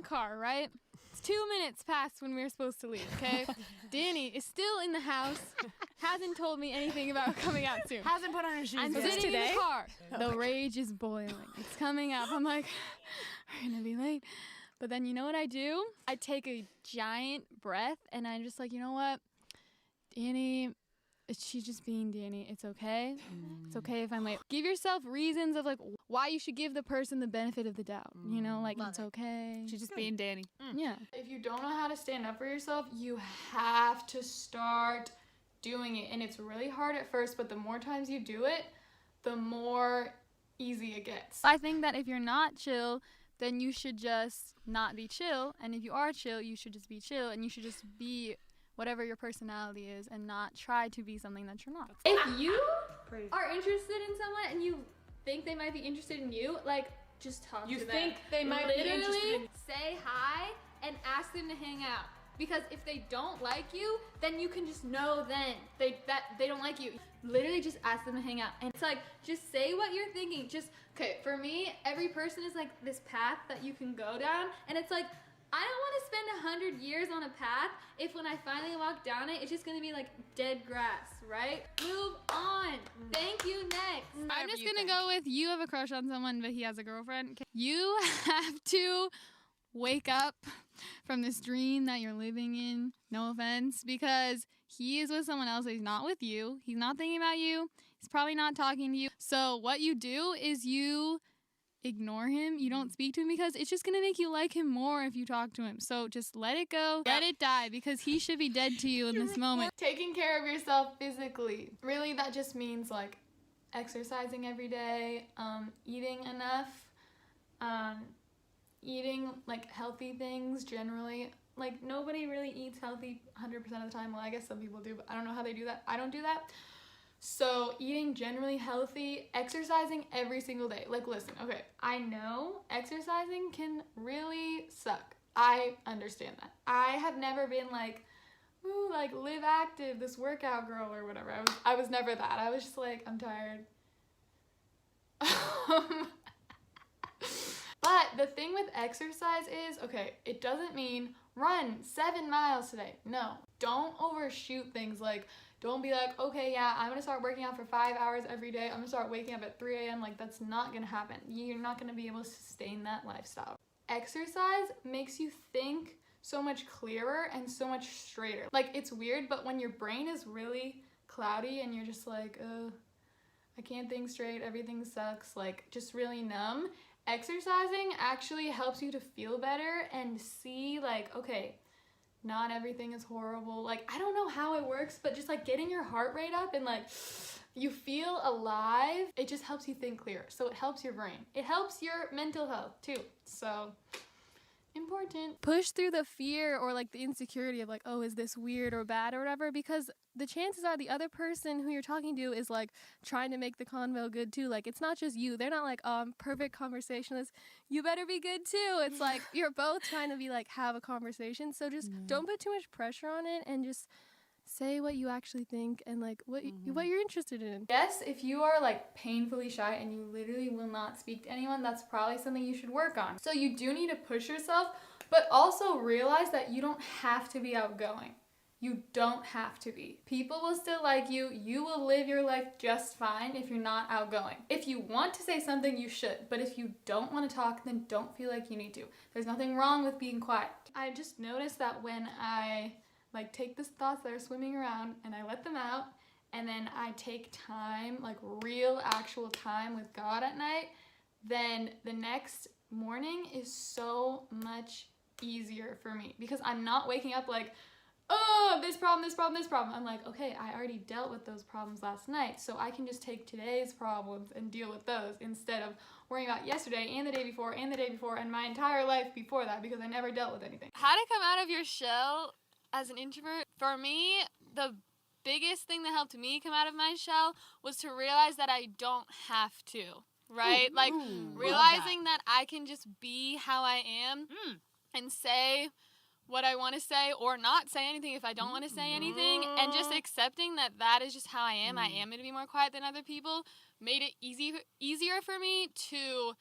car, right? It's 2 minutes past when we were supposed to leave, okay? Danny is still in the house, hasn't told me anything about coming out soon. Hasn't put on her shoes. I'm sitting in the car. The rage is boiling. It's coming up. I'm like, we're going to be late. But then you know what I do? I take a giant breath, and I'm just like, you know what? Danny, she's just being Danny. It's okay. It's okay if I'm late. Give yourself reasons of, like, why you should give the person the benefit of the doubt. You know, like, it's okay. She's just being Danny. Yeah. If you don't know how to stand up for yourself, you have to start doing it. And it's really hard at first, but the more times you do it, the more easy it gets. I think that if you're not chill, then you should just not be chill. And if you are chill, you should just be chill. And you should just be whatever your personality is and not try to be something that you're not. If you are interested in someone and you think they might be interested in you, like, just talk to them. You think they might be interested in you. Say hi and ask them to hang out. Because if they don't like you, then you can just know then that they don't like you. Literally just ask them to hang out. And it's like, just say what you're thinking. Just, okay, for me, every person is like this path that you can go down. And it's like, I don't want to spend 100 years on a path if when I finally walk down it, it's just going to be like dead grass, right? Move on. Thank you, next. I'm just going to go with you have a crush on someone, but he has a girlfriend. You have to wake up from this dream that you're living in, no offense, because he is with someone else. He's not with you. He's not thinking about you. He's probably not talking to you. So what you do is you ignore him. You don't speak to him because it's just going to make you like him more if you talk to him. So just let it go. Let it die because he should be dead to you in this moment. Taking care of yourself physically. Really, that just means like exercising every day, eating enough, eating like healthy things generally. Like nobody really eats healthy 100% of the time. Well, I guess some people do, but I don't know how they do that. I don't do that. So eating generally healthy, exercising every single day. Like listen, okay, I know exercising can really suck. I understand that. I have never been like, ooh, like live active, this workout girl or whatever. I was never that. I was just like, I'm tired. But the thing with exercise is, okay, it doesn't mean run 7 miles today. No, don't overshoot things. Like, don't be like, okay, yeah, I'm gonna start working out for 5 hours every day. I'm gonna start waking up at 3 a.m. Like, that's not gonna happen. You're not gonna be able to sustain that lifestyle. Exercise makes you think so much clearer and so much straighter. Like, it's weird, but when your brain is really cloudy and you're just like, I can't think straight, everything sucks, like, just really numb, exercising actually helps you to feel better and see, like, okay, not everything is horrible. Like, I don't know how it works, but just like getting your heart rate up and like you feel alive, it just helps you think clearer. So it helps your brain. It helps your mental health too. So important. Push through the fear or like the insecurity of like, oh, is this weird or bad or whatever, because the chances are the other person who you're talking to is like trying to make the convo good too. Like, it's not just you. They're not like, oh, I'm perfect conversationalist, you better be good too. It's like you're both trying to be like have a conversation. So just don't put too much pressure on it and just say what you actually think and like what you're interested in. Yes, if you are like painfully shy and you literally will not speak to anyone, that's probably something you should work on. So you do need to push yourself, but also realize that you don't have to be outgoing. You don't have to be. People will still like you. You will live your life just fine if you're not outgoing. If you want to say something, you should. But if you don't want to talk, then don't feel like you need to. There's nothing wrong with being quiet. I just noticed that when I like take the thoughts that are swimming around and I let them out, and then I take time, like real actual time with God at night, then the next morning is so much easier for me because I'm not waking up like, oh, this problem. I'm like, okay, I already dealt with those problems last night, so I can just take today's problems and deal with those instead of worrying about yesterday and the day before and the day before and my entire life before that because I never dealt with anything. How to come out of your shell as an introvert? For me, the biggest thing that helped me come out of my shell was to realize that I don't have to, right? Realizing that I can just be how I am and say what I want to say or not say anything if I don't want to say anything, and just accepting that that is just how I am. I am going to be more quiet than other people made it easier for me to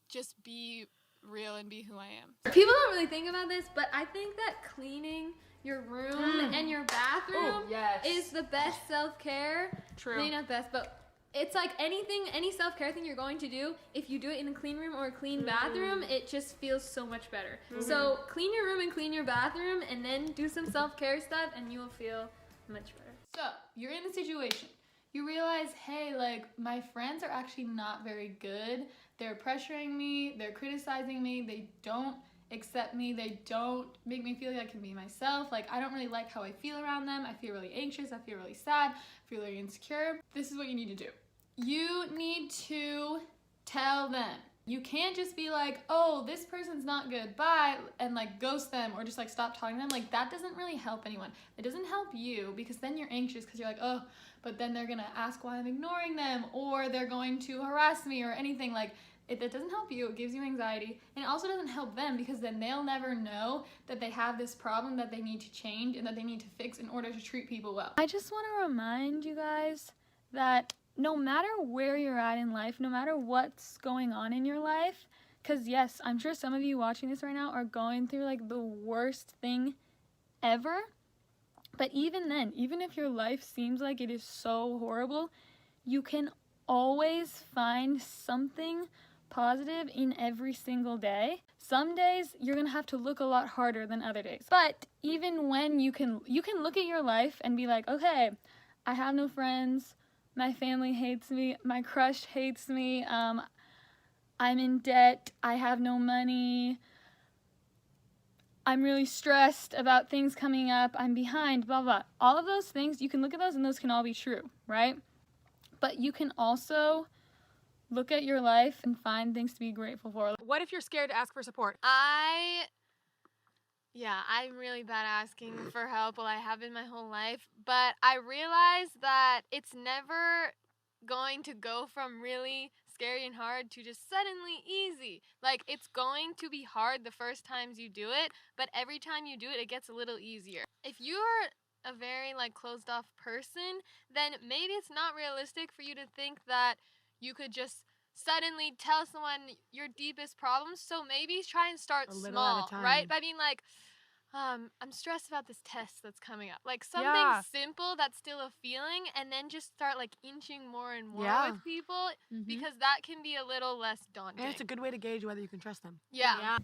just be real and be who I am. People don't really think about this, but I think that cleaning your room and your bathroom is the best self-care. True. Maybe not best, but it's like any self-care thing you're going to do, if you do it in a clean room or a clean bathroom, it just feels so much better. So clean your room and clean your bathroom, and then do some self-care stuff, and you will feel much better. So you're in a situation. You realize, hey, like, my friends are actually not very good. They're pressuring me, they're criticizing me, they don't accept me, they don't make me feel like I can be myself. Like, I don't really like how I feel around them. I feel really anxious, I feel really sad, I feel really insecure. This is what you need to do. You need to tell them. You can't just be like, oh, this person's not good, bye, and like ghost them or just like stop talking to them. Like, that doesn't really help anyone. It doesn't help you, because then you're anxious because you're like, oh, but then they're gonna ask why I'm ignoring them, or they're going to harass me or anything. Like, that doesn't help you. It gives you anxiety, and it also doesn't help them, because then they'll never know that they have this problem that they need to change and that they need to fix in order to treat people well. I just want to remind you guys that no matter where you're at in life, no matter what's going on in your life, because yes, I'm sure some of you watching this right now are going through like the worst thing ever, but even then, even if your life seems like it is so horrible, you can always find something positive in every single day. Some days you're gonna have to look a lot harder than other days, but even when you can look at your life and be like, okay, I have no friends, my family hates me, my crush hates me, I'm in debt, I have no money, I'm really stressed about things coming up, I'm behind, blah, blah. All of those things, you can look at those and those can all be true, right? But you can also look at your life and find things to be grateful for. What if you're scared to ask for support? I'm really bad at asking for help. Well, I have been my whole life, but I realized that it's never going to go from really scary and hard to just suddenly easy. Like, it's going to be hard the first times you do it, but every time you do it, it gets a little easier. If you're a very like closed off person, then maybe it's not realistic for you to think that you could just suddenly tell someone your deepest problems. So maybe try and start small, right? By being like, I'm stressed about this test that's coming up. Like something simple that's still a feeling, and then just start like inching more and more with people, because that can be a little less daunting. And it's a good way to gauge whether you can trust them. Yeah.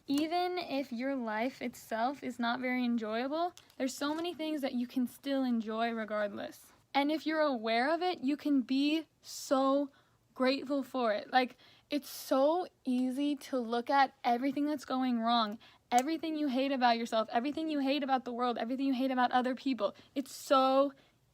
Even if your life itself is not very enjoyable, there's so many things that you can still enjoy regardless. And if you're aware of it, you can be so grateful for it. Like, it's so easy to look at everything that's going wrong, everything you hate about yourself, everything you hate about the world, everything you hate about other people. It's so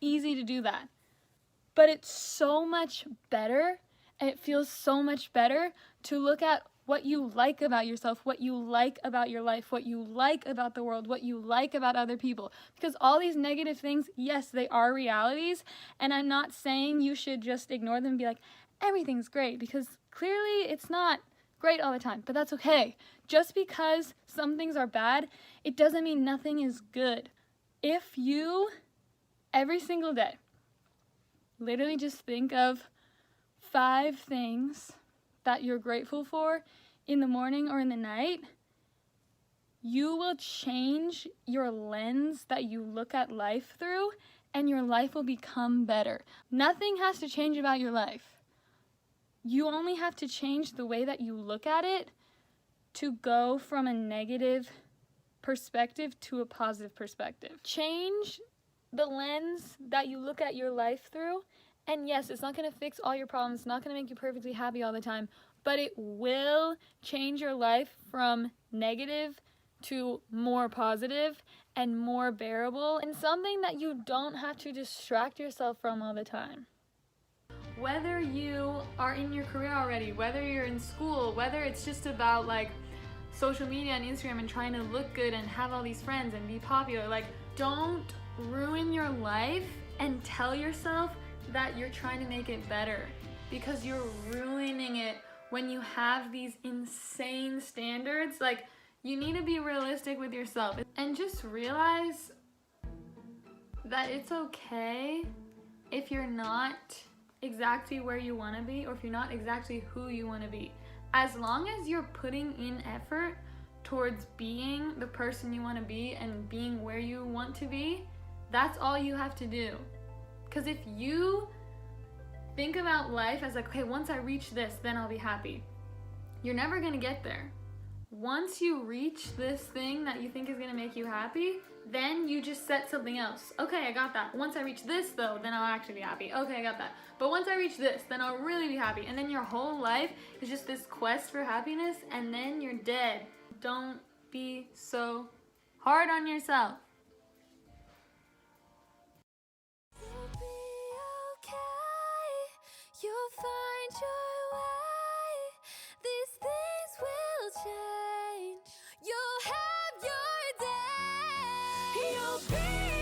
easy to do that. But it's so much better, and it feels so much better to look at what you like about yourself, what you like about your life, what you like about the world, what you like about other people. Because all these negative things, yes, they are realities, and I'm not saying you should just ignore them and be like, everything's great, because clearly it's not great all the time, but that's okay. Just because some things are bad, it doesn't mean nothing is good. If you, every single day, literally just think of 5 things that you're grateful for in the morning or in the night, you will change your lens that you look at life through, and your life will become better. Nothing has to change about your life. You only have to change the way that you look at it to go from a negative perspective to a positive perspective. Change the lens that you look at your life through, and yes, it's not going to fix all your problems, it's not going to make you perfectly happy all the time, but it will change your life from negative to more positive and more bearable, and something that you don't have to distract yourself from all the time. Whether you are in your career already, whether you're in school, whether it's just about like social media and Instagram and trying to look good and have all these friends and be popular, like, don't ruin your life and tell yourself that you're trying to make it better, because you're ruining it when you have these insane standards. Like, you need to be realistic with yourself and just realize that it's okay if you're not exactly where you want to be, or if you're not exactly who you want to be. as long as you're putting in effort towards being the person you want to be and being where you want to be, that's all you have to do. Because if you think about life as like, okay, once I reach this, then I'll be happy, you're never going to get there. Once you reach this thing that you think is going to make you happy, then you just set something else. Okay, I got that. Once I reach this though, then I'll actually be happy. Okay, I got that. But once I reach this, then I'll really be happy. And then your whole life is just this quest for happiness, and then you're dead. Don't be so hard on yourself. You'll be okay. You'll find your way. These things will change. You'll have your day. You'll be